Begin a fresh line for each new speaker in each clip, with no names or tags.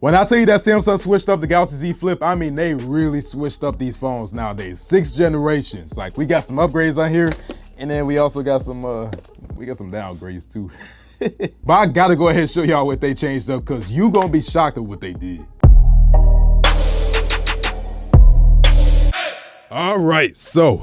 When I tell you that Samsung switched up the Galaxy Z Flip, I mean they really switched up these phones nowadays. 6 generations. Like, we got some upgrades on here, and then we also got some downgrades too. But I gotta go ahead and show y'all what they changed up, because you gonna be shocked at what they did. All right, so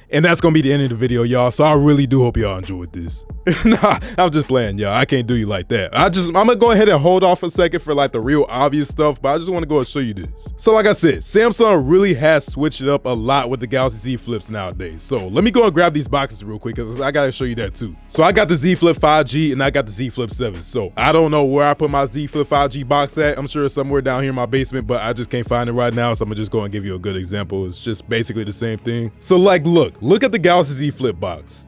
and that's gonna be the end of the video, y'all. So I really do hope y'all enjoyed this. Nah, I'm just playing, y'all. I can't do you like that. I'm gonna go ahead and hold off a second for like the real obvious stuff, but I just wanna go and show you this. So like I said, Samsung really has switched it up a lot with the Galaxy Z Flips nowadays. So let me go and grab these boxes real quick, because I gotta show you that too. So I got the Z Flip 5G and I got the Z Flip 7. So I don't know where I put my Z Flip 5G box at. I'm sure it's somewhere down here in my basement, but I just can't find it right now. So I'm gonna just go and give you a good example. It's just basically the same thing. So like, look at the Galaxy Z Flip box.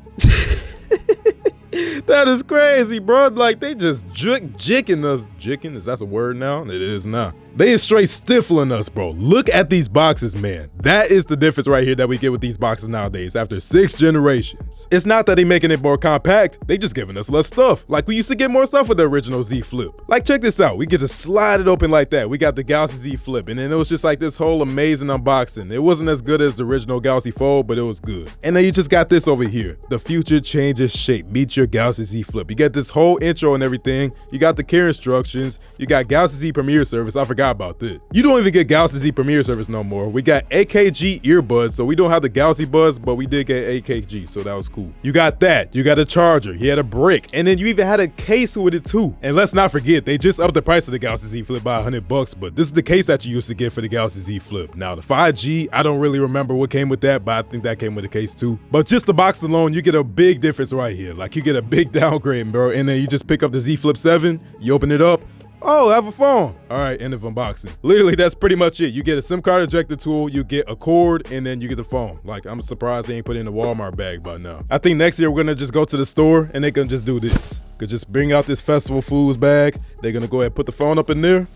That is crazy, bro. Like, they just jicking us. Jicking? Is that a word now? It is now. They is straight stifling us, bro. Look at these boxes, man. That is the difference right here that we get with these boxes nowadays after 6 generations. It's not that they making it more compact. They just giving us less stuff. Like, we used to get more stuff with the original Z Flip. Like, check this out. We get to slide it open like that. We got the Galaxy Z Flip, and then it was just like this whole amazing unboxing. It wasn't as good as the original Galaxy Fold, but it was good. And then you just got this over here. The future changes shape. Meet your Galaxy Z Flip. You get this whole intro and everything. You got the care instructions. You got Galaxy Z Premiere service. I forgot about this. You don't even get Galaxy Z Premiere service no more. We got AKG earbuds, so we don't have the Galaxy Buds, but we did get AKG, so that was cool. You got that. You got a charger. You had a brick, and then you even had a case with it too. And let's not forget, they just upped the price of the Galaxy Z Flip by $100, but this is the case that you used to get for the Galaxy Z Flip. Now the 5G, I don't really remember what came with that, but I think that came with the case too. But just the box alone, you get a big difference right here. Like, you get a big downgrade, bro. And then you just pick up the Z Flip 7, you open it up. Oh, I have a phone. All right, end of unboxing. Literally, that's pretty much it. You get a SIM card ejector tool, you get a cord, and then you get the phone. Like, I'm surprised they ain't put it in the Walmart bag by now. I think next year we're gonna just go to the store and they can just do this. Could just bring out this Festival Foods bag. They're gonna go ahead and put the phone up in there,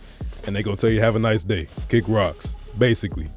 and they gonna tell you have a nice day. Kick rocks, basically.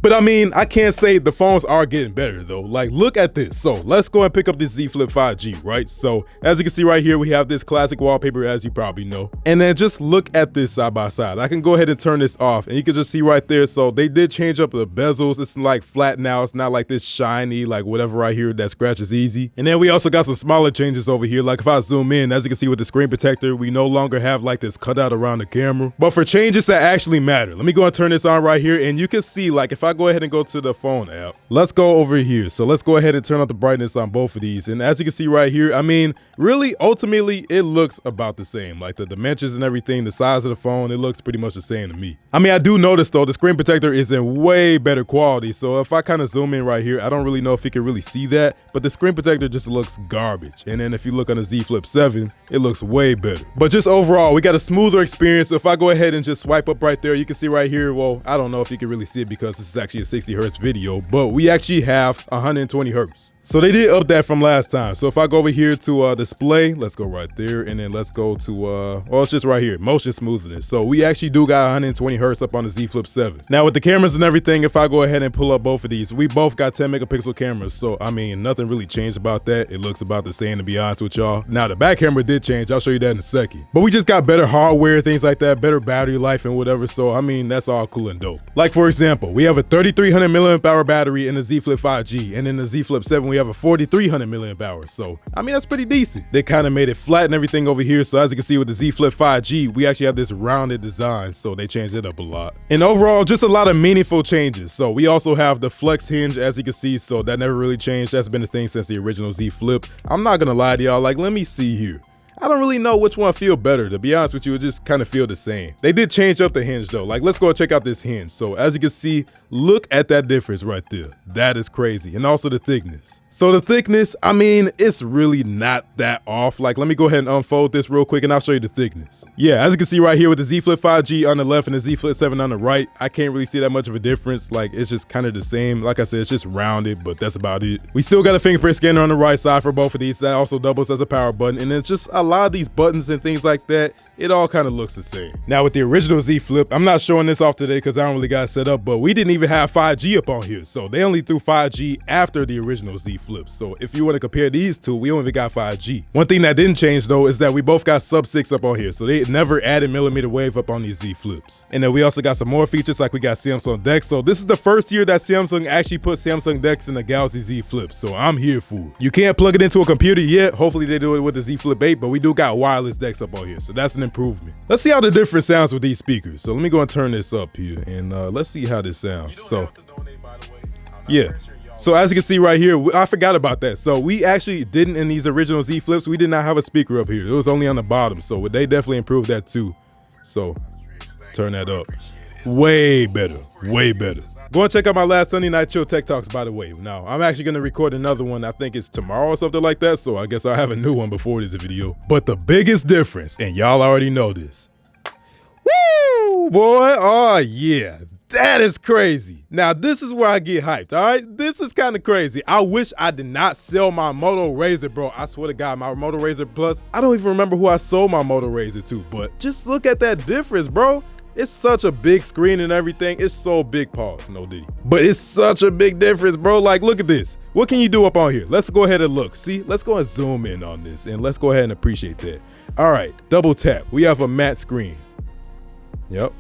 But I mean, I can't say the phones are getting better though. Like, look at this. So let's go and pick up this Z Flip 5G, right? So as you can see right here, we have this classic wallpaper, as you probably know. And then just look at this side by side. I can go ahead and turn this off, and you can just see right there. So they did change up the bezels. It's like flat now. It's not like this shiny, like whatever right here that scratches easy. And then we also got some smaller changes over here. Like, if I zoom in, as you can see with the screen protector, we no longer have like this cutout around the camera. But for changes that actually matter, let me go and turn this on right here, and you can see, like, if I go ahead and go to the phone app, let's go over here. So let's go ahead and turn up the brightness on both of these. And as you can see right here, I mean, really, ultimately, it looks about the same. Like, the dimensions and everything, the size of the phone, it looks pretty much the same to me. I mean, I do notice though, the screen protector is in way better quality. So if I kind of zoom in right here, I don't really know if you can really see that, but the screen protector just looks garbage. And then if you look on the Z Flip 7, it looks way better. But just overall, we got a smoother experience. So if I go ahead and just swipe up right there, you can see right here, well, I don't know if you can really see it because this is actually a 60 hertz video, but we actually have 120 hertz. So they did up that from last time. So if I go over here to display, let's go right there, and then let's go to well, it's just right here, motion smoothness. So we actually do got 120 hertz up on the Z Flip 7. Now with the cameras and everything, if I go ahead and pull up both of these, we both got 10 megapixel cameras. So I mean, nothing really changed about that. It looks about the same, to be honest with y'all. Now the back camera did change. I'll show you that in a second. But we just got better hardware, things like that, better battery life and whatever. So I mean, that's all cool and dope. Like, for example, we have a 3300 milliamp hour battery in the Z Flip 5G, and in the Z Flip 7 we have a 4300 milliamp hour. So I mean, that's pretty decent. They kind of made it flat and everything over here. So as you can see with the Z Flip 5G, we actually have this rounded design, so they changed it up a lot. And overall, just a lot of meaningful changes. So we also have the flex hinge, as you can see, so that never really changed. That's been a thing since the original Z Flip. I'm not gonna lie to y'all, like, let me see here. I don't really know which one feel better, to be honest with you. It just kind of feel the same. They did change up the hinge though. Like, let's go check out this hinge. So as you can see, look at that difference right there. That is crazy. And also the thickness. So the thickness, I mean, it's really not that off. Like, let me go ahead and unfold this real quick and I'll show you the thickness. Yeah, as you can see right here with the Z Flip 5G on the left and the Z Flip 7 on the right, I can't really see that much of a difference. Like, it's just kind of the same. Like I said, it's just rounded, but that's about it. We still got a fingerprint scanner on the right side for both of these. That also doubles as a power button. And it's just a lot of these buttons and things like that, it all kind of looks the same. Now with the original Z Flip, I'm not showing this off today because I don't really got it set up, but we didn't even have 5G up on here. So they only threw 5G after the original Z Flip. So if you want to compare these two, we only got 5G. One thing that didn't change though is that we both got sub 6 up on here. So they never added millimeter wave up on these Z Flips. And then we also got some more features, like we got Samsung DeX. So this is the first year that Samsung actually put Samsung DeX in the Galaxy Z Flip. So I'm here for it. You can't plug it into a computer yet. Hopefully they do it with the Z Flip 8, but we do got wireless DeX up on here. So that's an improvement. Let's see how the difference sounds with these speakers. So let me go and turn this up here and let's see how this sounds. So yeah. So as you can see right here, I forgot about that. So we actually didn't, in these original Z Flips, we did not have a speaker up here. It was only on the bottom. So they definitely improved that too. So turn that up. Way better, way better. Go and check out my last Sunday Night Chill Tech Talks, by the way. Now, I'm actually gonna record another one. I think it's tomorrow or something like that. So I guess I'll have a new one before this video. But the biggest difference, and y'all already know this. Woo, boy, oh yeah. That is crazy. Now, this is where I get hyped, all right? This is kind of crazy. I wish I did not sell my Moto Razr, bro. I swear to God, my Moto Razr Plus, I don't even remember who I sold my Moto Razr to, but just look at that difference, bro. It's such a big screen and everything. It's so big, pause, no diddy. But it's such a big difference, bro. Like, look at this. What can you do up on here? Let's go ahead and look. See, let's go and zoom in on this and let's go ahead and appreciate that. All right, double tap. We have a matte screen. Yep.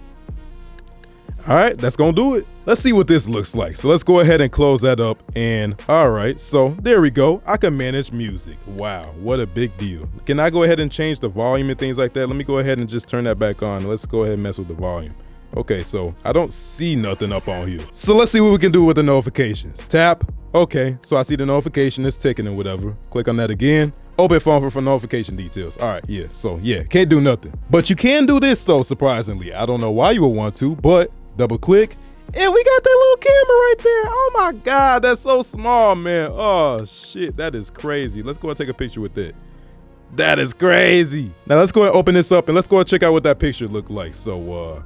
All right, that's gonna do it. Let's see what this looks like. So let's go ahead and close that up. And all right, so there we go. I can manage music. Wow, what a big deal. Can I go ahead and change the volume and things like that? Let me go ahead and just turn that back on. Let's go ahead and mess with the volume. Okay, so I don't see nothing up on here. So let's see what we can do with the notifications. Tap. Okay, so I see the notification is ticking and whatever. Click on that again. Open phone for notification details. All right, yeah, so yeah, can't do nothing. But you can do this though, surprisingly. I don't know why you would want to, but double click, and we got that little camera right there. Oh my God, that's so small, man. Oh shit, that is crazy. Let's go and take a picture with it. That is crazy. Now let's go and open this up and let's go and check out what that picture looked like. So,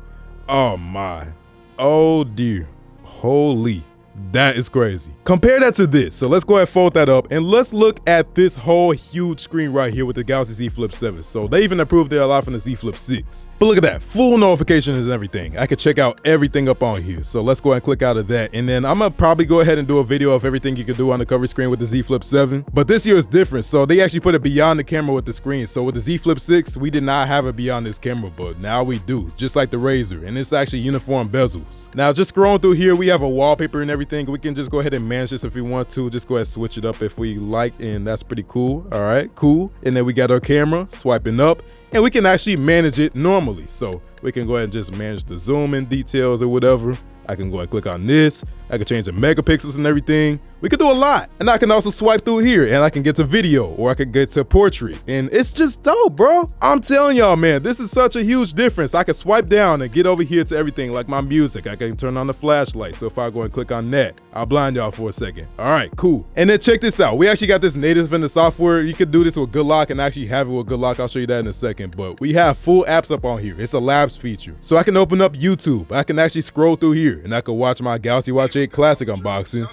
oh my, oh dear, holy. That is crazy. Compare that to this. So let's go ahead and fold that up and let's look at this whole huge screen right here with the Galaxy Z Flip 7. So they even improved it a lot from the Z Flip 6. But look at that, full notifications and everything. I could check out everything up on here. So let's go ahead and click out of that. And then I'm gonna probably go ahead and do a video of everything you can do on the cover screen with the Z Flip 7. But this year is different. So they actually put it beyond the camera with the screen. So with the Z Flip 6, we did not have it beyond this camera, but now we do, just like the Razr. And it's actually uniform bezels. Now just scrolling through here, we have a wallpaper and everything. We can just go ahead and manage this if we want to. Just go ahead and switch it up if we like, and that's pretty cool. All right, cool. And then we got our camera swiping up, and we can actually manage it normally. So we can go ahead and just manage the zoom in details or whatever. I can go and click on this. I can change the megapixels and everything. We could do a lot. And I can also swipe through here and I can get to video or I can get to portrait. And it's just dope, bro. I'm telling y'all, man, this is such a huge difference. I can swipe down and get over here to everything like my music. I can turn on the flashlight. So if I go and click on that, I'll blind y'all for a second. All right, cool. And then check this out. We actually got this native in the software. You could do this with Good Lock and actually have it with Good Lock. I'll show you that in a second. But we have full apps up on here. It's a labs feature. So I can open up YouTube. I can actually scroll through here and I can watch my Galaxy Watch 8 Classic unboxing.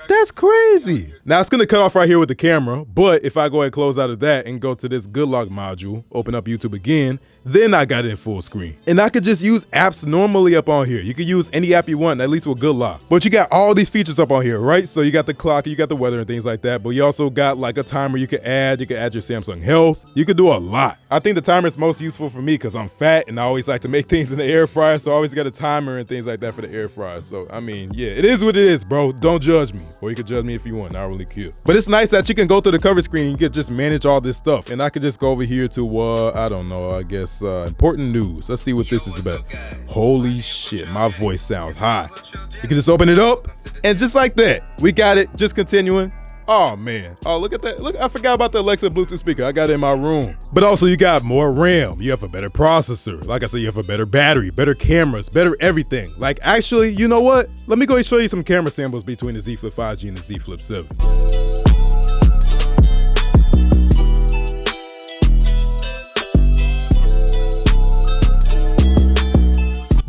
That's crazy. Now it's gonna cut off right here with the camera, but if I go ahead and close out of that and go to this Good Lock module, open up YouTube again, then I got it in full screen. And I could just use apps normally up on here. You could use any app you want, at least with Good Lock. But you got all these features up on here, right? So you got the clock, you got the weather and things like that, but you also got like a timer you could add your Samsung Health. You could do a lot. I think the timer is most useful for me because I'm fat and I always like to make things in the air fryer, so I always got a timer and things like that for the air fryer. So I mean, yeah, it is what it is, bro. Don't judge me. Or you can judge me if you want, I don't really care. But it's nice that you can go through the cover screen and you can just manage all this stuff. And I could just go over here to, I don't know, I guess important news. Let's see what this is about. Holy shit, my voice sounds high. You can just open it up and just like that, we got it, just continuing. Oh man, oh look at that. Look, I forgot about the Alexa Bluetooth speaker. I got it in my room. But also you got more RAM. You have a better processor. Like I said, you have a better battery, better cameras, better everything. Like actually, you know what? Let me go and show you some camera samples between the Z Flip 5G and the Z Flip 7.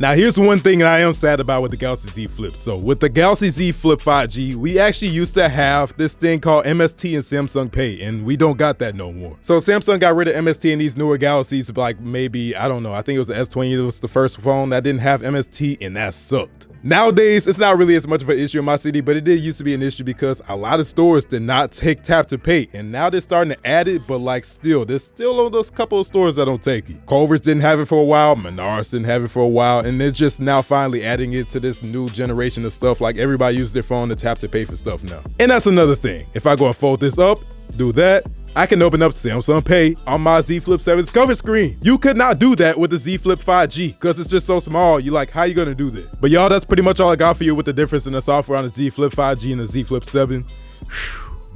Now here's one thing I am sad about with the Galaxy Z Flip. So with the Galaxy Z Flip 5G, we actually used to have this thing called MST and Samsung Pay, and we don't got that no more. So Samsung got rid of MST in these newer Galaxies, like maybe, I don't know, I think it was the S20, it was the first phone that didn't have MST, and that sucked. Nowadays, it's not really as much of an issue in my city, but it did used to be an issue because a lot of stores did not take tap to pay, and now they're starting to add it, but like still, there's still those couple of stores that don't take it. Culver's didn't have it for a while, Menards didn't have it for a while, and they're just now finally adding it to this new generation of stuff. Like everybody uses their phone to tap to pay for stuff now. And that's another thing. If I go and fold this up, do that, I can open up Samsung Pay on my Z Flip7's cover screen. You could not do that with the Z Flip 5G because it's just so small. You're like, how you gonna do that? But y'all, that's pretty much all I got for you with the difference in the software on the Z Flip 5G and the Z Flip7.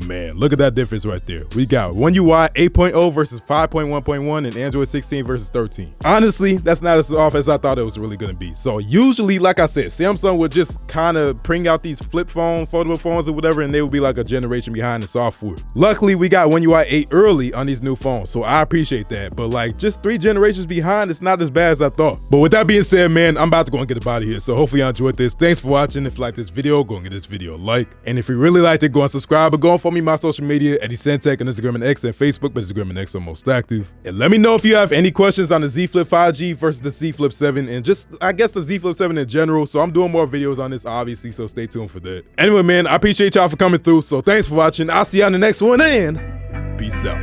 Man, look at that difference right there. We got One UI 8.0 versus 5.1.1 and Android 16 versus 13. Honestly, that's not as off as I thought it was really gonna be. So usually, like I said, Samsung would just kind of bring out these flip phone, foldable phones or whatever, and they would be like a generation behind the software. Luckily, we got One UI 8 early on these new phones, so I appreciate that. But like just 3 generations behind, it's not as bad as I thought. But with that being said, man, I'm about to go and get up out of here. So hopefully you enjoyed this. Thanks for watching. If you like this video, go and give this video a like. And if you really liked it, go and subscribe, but go and follow me on my social media, Eddie Santec on Instagram and X, and Facebook, but Instagram and X are most active. And let me know if you have any questions on the Z Flip 5G versus the Z Flip 7, and just, I guess, the Z Flip 7 in general. So I'm doing more videos on this, obviously, so stay tuned for that. Anyway, man, I appreciate y'all for coming through, so thanks for watching. I'll see you on the next one, and peace out.